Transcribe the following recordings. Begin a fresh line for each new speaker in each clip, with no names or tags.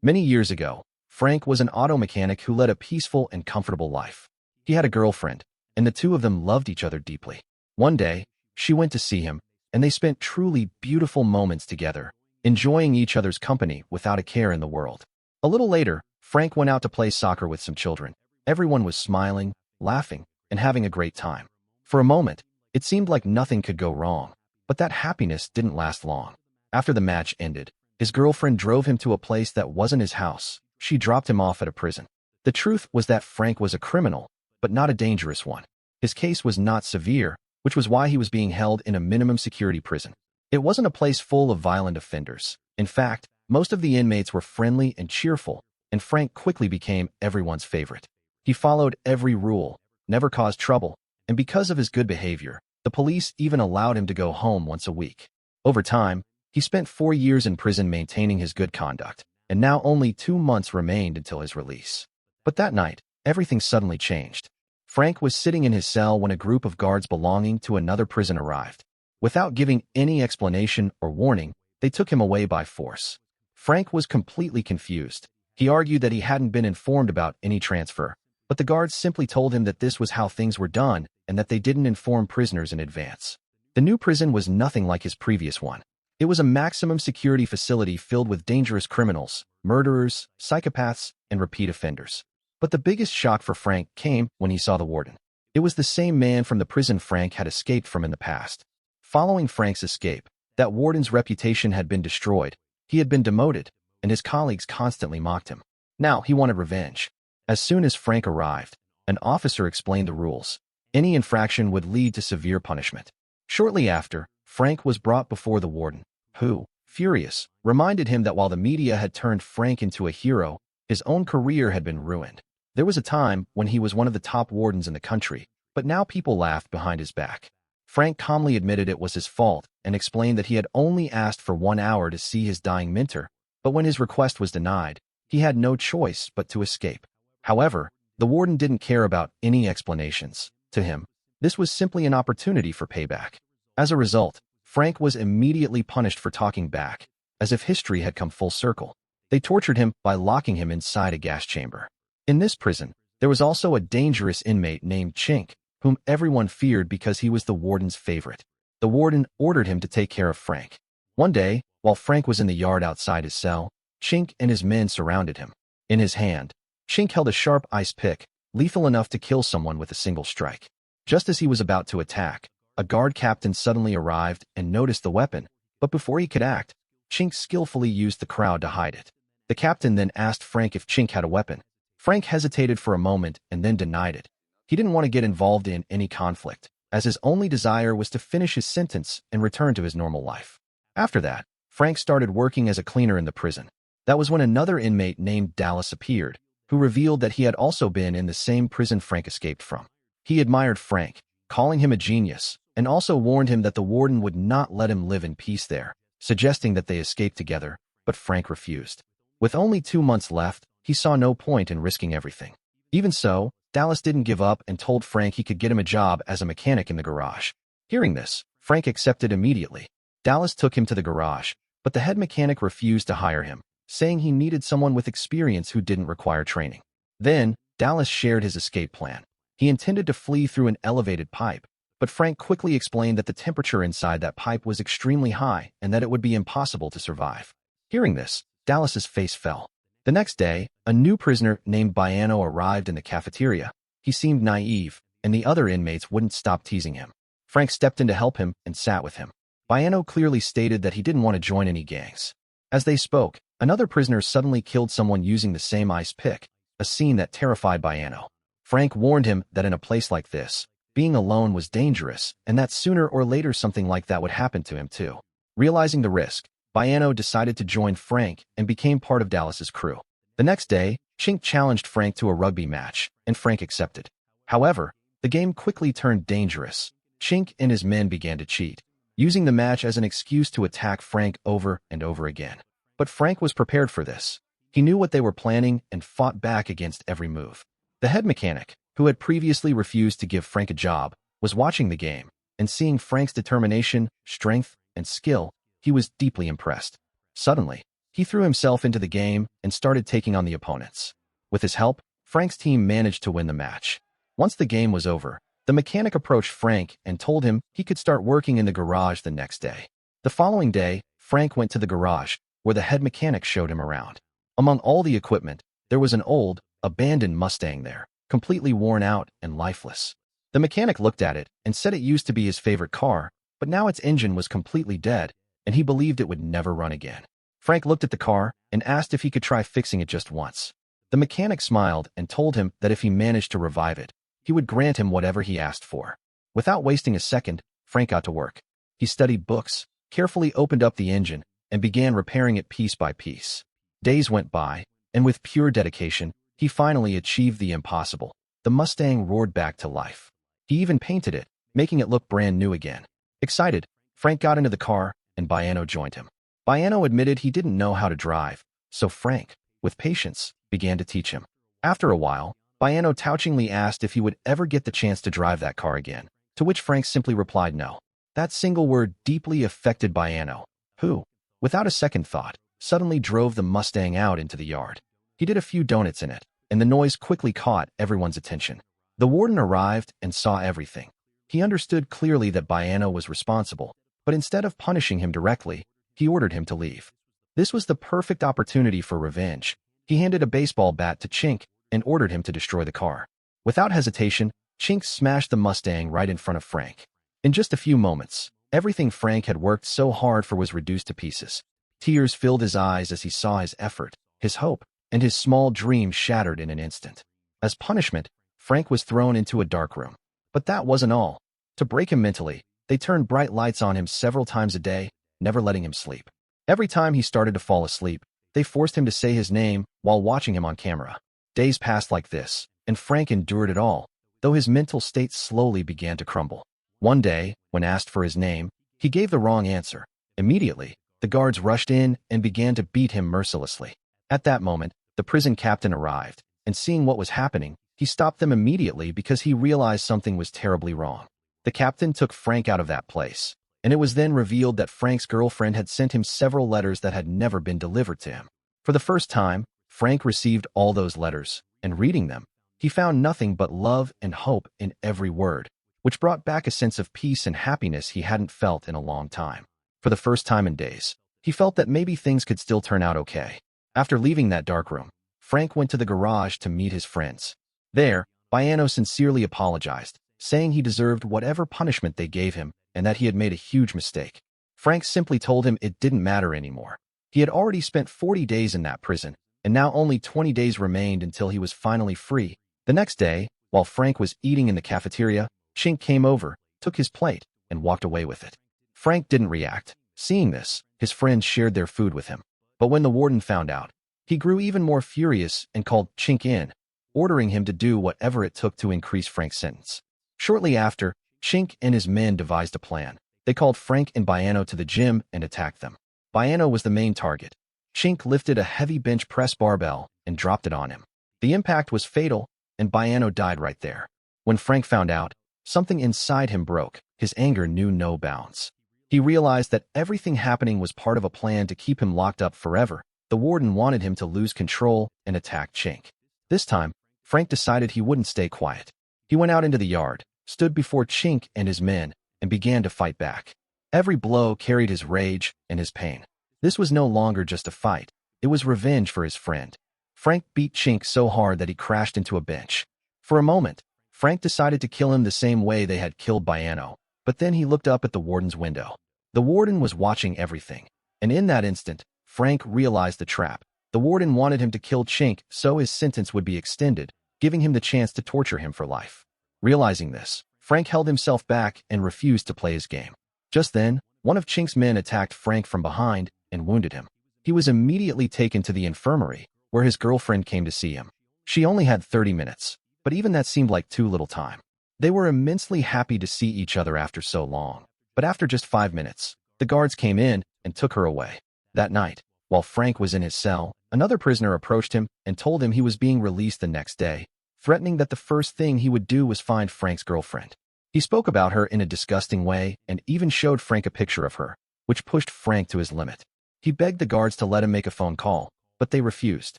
Many years ago, Frank was an auto mechanic who led a peaceful and comfortable life. He had a girlfriend, and the two of them loved each other deeply. One day, she went to see him, and they spent truly beautiful moments together, enjoying each other's company without a care in the world. A little later, Frank went out to play soccer with some children. Everyone was smiling, laughing, and having a great time. For a moment, it seemed like nothing could go wrong, but that happiness didn't last long. After the match ended, his girlfriend drove him to a place that wasn't his house. She dropped him off at a prison. The truth was that Frank was a criminal, but not a dangerous one. His case was not severe, which was why he was being held in a minimum security prison. It wasn't a place full of violent offenders. In fact, most of the inmates were friendly and cheerful, and Frank quickly became everyone's favorite. He followed every rule, never caused trouble, and because of his good behavior, the police even allowed him to go home once a week. Over time, he spent 4 years in prison maintaining his good conduct, and now only 2 months remained until his release. But that night, everything suddenly changed. Frank was sitting in his cell when a group of guards belonging to another prison arrived. Without giving any explanation or warning, they took him away by force. Frank was completely confused. He argued that he hadn't been informed about any transfer, but the guards simply told him that this was how things were done and that they didn't inform prisoners in advance. The new prison was nothing like his previous one. It was a maximum security facility filled with dangerous criminals, murderers, psychopaths, and repeat offenders. But the biggest shock for Frank came when he saw the warden. It was the same man from the prison Frank had escaped from in the past. Following Frank's escape, that warden's reputation had been destroyed. He had been demoted, and his colleagues constantly mocked him. Now he wanted revenge. As soon as Frank arrived, an officer explained the rules. Any infraction would lead to severe punishment. Shortly after, Frank was brought before the warden, who, furious, reminded him that while the media had turned Frank into a hero, his own career had been ruined. There was a time when he was one of the top wardens in the country, but now people laughed behind his back. Frank calmly admitted it was his fault and explained that he had only asked for 1 hour to see his dying mentor, but when his request was denied, he had no choice but to escape. However, the warden didn't care about any explanations. To him, this was simply an opportunity for payback. As a result, Frank was immediately punished for talking back, as if history had come full circle. They tortured him by locking him inside a gas chamber. In this prison, there was also a dangerous inmate named Chink, whom everyone feared because he was the warden's favorite. The warden ordered him to take care of Frank. One day, while Frank was in the yard outside his cell, Chink and his men surrounded him. In his hand, Chink held a sharp ice pick, lethal enough to kill someone with a single strike. Just as he was about to attack, a guard captain suddenly arrived and noticed the weapon, but before he could act, Chink skillfully used the crowd to hide it. The captain then asked Frank if Chink had a weapon. Frank hesitated for a moment and then denied it. He didn't want to get involved in any conflict, as his only desire was to finish his sentence and return to his normal life. After that, Frank started working as a cleaner in the prison. That was when another inmate named Dallas appeared, who revealed that he had also been in the same prison Frank escaped from. He admired Frank, calling him a genius, and also warned him that the warden would not let him live in peace there, suggesting that they escape together, but Frank refused. With only 2 months left, he saw no point in risking everything. Even so, Dallas didn't give up and told Frank he could get him a job as a mechanic in the garage. Hearing this, Frank accepted immediately. Dallas took him to the garage, but the head mechanic refused to hire him, saying he needed someone with experience who didn't require training. Then, Dallas shared his escape plan. He intended to flee through an elevated pipe, but Frank quickly explained that the temperature inside that pipe was extremely high and that it would be impossible to survive. Hearing this, Dallas's face fell. The next day, a new prisoner named Biano arrived in the cafeteria. He seemed naive, and the other inmates wouldn't stop teasing him. Frank stepped in to help him and sat with him. Biano clearly stated that he didn't want to join any gangs. As they spoke, another prisoner suddenly killed someone using the same ice pick, a scene that terrified Biano. Frank warned him that in a place like this, being alone was dangerous, and that sooner or later something like that would happen to him too. Realizing the risk, Biano decided to join Frank and became part of Dallas's crew. The next day, Chink challenged Frank to a rugby match, and Frank accepted. However, the game quickly turned dangerous. Chink and his men began to cheat, using the match as an excuse to attack Frank over and over again. But Frank was prepared for this. He knew what they were planning and fought back against every move. The head mechanic, who had previously refused to give Frank a job, was watching the game, and seeing Frank's determination, strength, and skill, he was deeply impressed. Suddenly, He threw himself into the game and started taking on the opponents. With his help, Frank's team managed to win the match. Once the game was over, the mechanic approached Frank and told him he could start working in the garage the next day. The following day, Frank went to the garage, where the head mechanic showed him around. Among all the equipment, there was an old, abandoned Mustang there, completely worn out and lifeless. The mechanic looked at it and said it used to be his favorite car, but now its engine was completely dead, and he believed it would never run again. Frank looked at the car and asked if he could try fixing it just once. The mechanic smiled and told him that if he managed to revive it, he would grant him whatever he asked for. Without wasting a second, Frank got to work. He studied books, carefully opened up the engine, and began repairing it piece by piece. Days went by, and with pure dedication, he finally achieved the impossible. The Mustang roared back to life. He even painted it, making it look brand new again. Excited, Frank got into the car, and Baiano joined him. Baiano admitted he didn't know how to drive, so Frank, with patience, began to teach him. After a while, Baiano touchingly asked if he would ever get the chance to drive that car again, to which Frank simply replied no. That single word deeply affected Baiano, who, without a second thought, suddenly drove the Mustang out into the yard. He did a few donuts in it, and the noise quickly caught everyone's attention. The warden arrived and saw everything. He understood clearly that Baiano was responsible, but instead of punishing him directly, he ordered him to leave. This was the perfect opportunity for revenge. He handed a baseball bat to Chink and ordered him to destroy the car. Without hesitation, Chink smashed the Mustang right in front of Frank. In just a few moments, everything Frank had worked so hard for was reduced to pieces. Tears filled his eyes as he saw his effort, his hope, and his small dream shattered in an instant. As punishment, Frank was thrown into a dark room. But that wasn't all. To break him mentally, they turned bright lights on him several times a day, never letting him sleep. Every time he started to fall asleep, they forced him to say his name while watching him on camera. Days passed like this, and Frank endured it all, though his mental state slowly began to crumble. One day, when asked for his name, he gave the wrong answer. Immediately, the guards rushed in and began to beat him mercilessly. At that moment, the prison captain arrived, and seeing what was happening, he stopped them immediately because he realized something was terribly wrong. The captain took Frank out of that place, and it was then revealed that Frank's girlfriend had sent him several letters that had never been delivered to him. For the first time, Frank received all those letters, and reading them, he found nothing but love and hope in every word, which brought back a sense of peace and happiness he hadn't felt in a long time. For the first time in days, he felt that maybe things could still turn out okay. After leaving that dark room, Frank went to the garage to meet his friends. There, Baiano sincerely apologized, saying he deserved whatever punishment they gave him and that he had made a huge mistake. Frank simply told him it didn't matter anymore. He had already spent 40 days in that prison, and now only 20 days remained until he was finally free. The next day, while Frank was eating in the cafeteria, Chink came over, took his plate, and walked away with it. Frank didn't react. Seeing this, his friends shared their food with him. But when the warden found out, he grew even more furious and called Chink in, ordering him to do whatever it took to increase Frank's sentence. Shortly after, Chink and his men devised a plan. They called Frank and Baiano to the gym and attacked them. Baiano was the main target. Chink lifted a heavy bench press barbell and dropped it on him. The impact was fatal, and Baiano died right there. When Frank found out, something inside him broke. His anger knew no bounds. He realized that everything happening was part of a plan to keep him locked up forever. The warden wanted him to lose control and attack Chink. This time, Frank decided he wouldn't stay quiet. He went out into the yard, stood before Chink and his men, and began to fight back. Every blow carried his rage and his pain. This was no longer just a fight. It was revenge for his friend. Frank beat Chink so hard that he crashed into a bench. For a moment, Frank decided to kill him the same way they had killed Baiano, but then he looked up at the warden's window. The warden was watching everything, and in that instant, Frank realized the trap. The warden wanted him to kill Chink so his sentence would be extended, giving him the chance to torture him for life. Realizing this, Frank held himself back and refused to play his game. Just then, one of Chink's men attacked Frank from behind and wounded him. He was immediately taken to the infirmary, where his girlfriend came to see him. She only had 30 minutes, but even that seemed like too little time. They were immensely happy to see each other after so long. But after just 5 minutes, the guards came in and took her away. That night, while Frank was in his cell, another prisoner approached him and told him he was being released the next day, threatening that the first thing he would do was find Frank's girlfriend. He spoke about her in a disgusting way and even showed Frank a picture of her, which pushed Frank to his limit. He begged the guards to let him make a phone call, but they refused.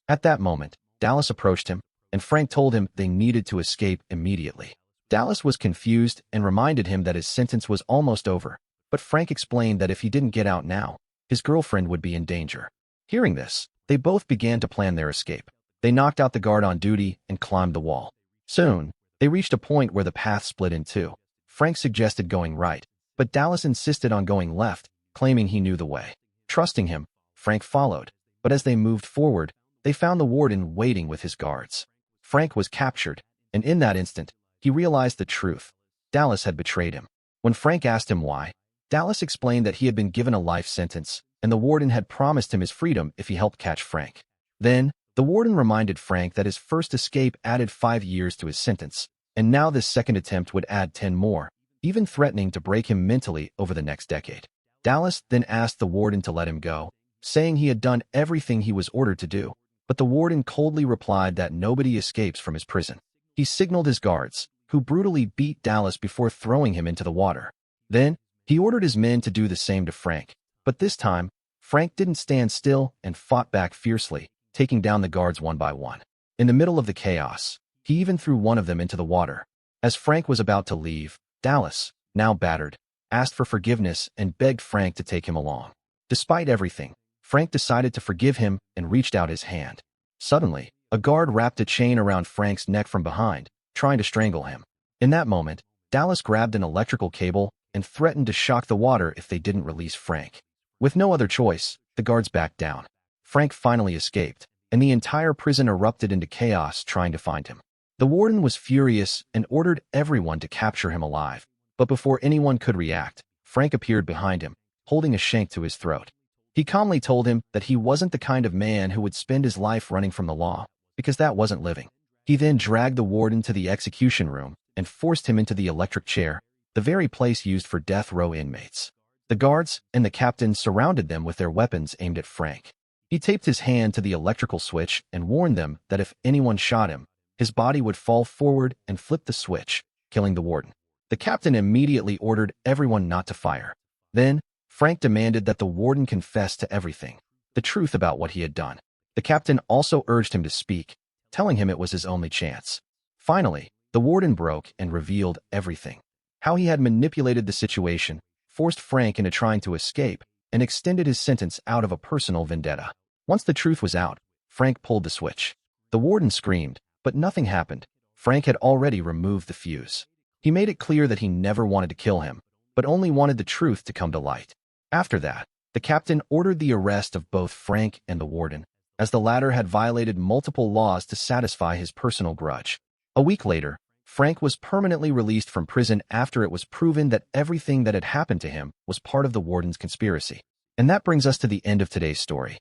At that moment, Dallas approached him, and Frank told him they needed to escape immediately. Dallas was confused and reminded him that his sentence was almost over, but Frank explained that if he didn't get out now, his girlfriend would be in danger. Hearing this, they both began to plan their escape. They knocked out the guard on duty and climbed the wall. Soon, they reached a point where the path split in two. Frank suggested going right, but Dallas insisted on going left, claiming he knew the way. Trusting him, Frank followed, but as they moved forward, they found the warden waiting with his guards. Frank was captured, and in that instant, he realized the truth. Dallas had betrayed him. When Frank asked him why, Dallas explained that he had been given a life sentence, and the warden had promised him his freedom if he helped catch Frank. Then, the warden reminded Frank that his first escape added 5 years to his sentence, and now this second attempt would add 10 more, even threatening to break him mentally over the next decade. Dallas then asked the warden to let him go, saying he had done everything he was ordered to do, but the warden coldly replied that nobody escapes from his prison. He signaled his guards, who brutally beat Dallas before throwing him into the water. Then, he ordered his men to do the same to Frank, but this time, Frank didn't stand still and fought back fiercely, taking down the guards one by one. In the middle of the chaos, he even threw one of them into the water. As Frank was about to leave, Dallas, now battered, asked for forgiveness and begged Frank to take him along. Despite everything, Frank decided to forgive him and reached out his hand. Suddenly, a guard wrapped a chain around Frank's neck from behind, trying to strangle him. In that moment, Dallas grabbed an electrical cable and threatened to shock the water if they didn't release Frank. With no other choice, the guards backed down. Frank finally escaped, and the entire prison erupted into chaos trying to find him. The warden was furious and ordered everyone to capture him alive. But before anyone could react, Frank appeared behind him, holding a shank to his throat. He calmly told him that he wasn't the kind of man who would spend his life running from the law, because that wasn't living. He then dragged the warden to the execution room and forced him into the electric chair, the very place used for death row inmates. The guards and the captain surrounded them with their weapons aimed at Frank. He taped his hand to the electrical switch and warned them that if anyone shot him, his body would fall forward and flip the switch, killing the warden. The captain immediately ordered everyone not to fire. Then, Frank demanded that the warden confess to everything, the truth about what he had done. The captain also urged him to speak, telling him it was his only chance. Finally, the warden broke and revealed everything. How he had manipulated the situation, forced Frank into trying to escape, and extended his sentence out of a personal vendetta. Once the truth was out, Frank pulled the switch. The warden screamed, but nothing happened. Frank had already removed the fuse. He made it clear that he never wanted to kill him, but only wanted the truth to come to light. After that, the captain ordered the arrest of both Frank and the warden, as the latter had violated multiple laws to satisfy his personal grudge. A week later, Frank was permanently released from prison after it was proven that everything that had happened to him was part of the warden's conspiracy. And that brings us to the end of today's story.